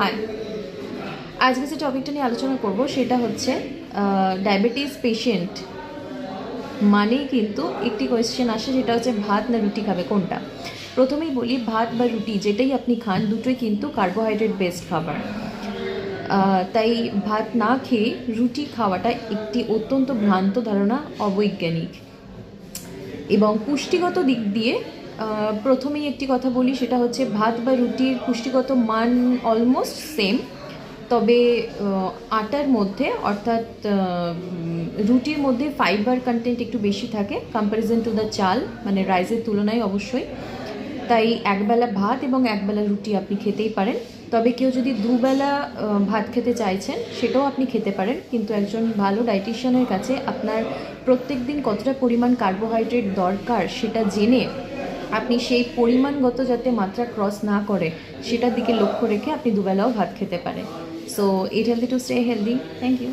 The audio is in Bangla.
হাই, আজকে যে টপিকটা নিয়ে আলোচনা করব সেটা হচ্ছে ডায়াবেটিস পেশেন্ট মানেই কিন্তু একটি কোয়েশ্চেন আসে, যেটা হচ্ছে ভাত না রুটি খাবে কোনটা। প্রথমেই বলি, ভাত বা রুটি যেটাই আপনি খান দুটোই কিন্তু কার্বোহাইড্রেট বেসড খাবার। তাই ভাত না খেয়ে রুটি খাওয়াটা একটি অত্যন্ত ভ্রান্ত ধারণা, অবৈজ্ঞানিক। এবং পুষ্টিগত দিক দিয়ে প্রথমেই একটি কথা বলি, সেটা হচ্ছে ভাত বা রুটির পুষ্টিগত মান অলমোস্ট সেম। তবে আটার মধ্যে অর্থাৎ রুটির মধ্যে ফাইবার কন্টেন্ট একটু বেশি থাকে কম্প্যারিজন টু দ্য চাল, মানে রাইসের তুলনায় অবশ্যই। তাই একবেলা ভাত এবং একবেলা রুটি আপনি খেতেই পারেন। তবে কেউ যদি দুবেলা ভাত খেতে চাইছেন সেটাও আপনি খেতে পারেন, কিন্তু একজন ভালো ডায়েটিশিয়ানের কাছে আপনার প্রত্যেক দিন কতটা পরিমাণ কার্বোহাইড্রেট দরকার সেটা জেনে আপনি সেই পরিমাণগত যাতে মাত্রা ক্রস না করে সেটার দিকে লক্ষ্য রেখে আপনি দুবেলাও ভাত খেতে পারেন। So eat healthy to stay healthy. Thank you.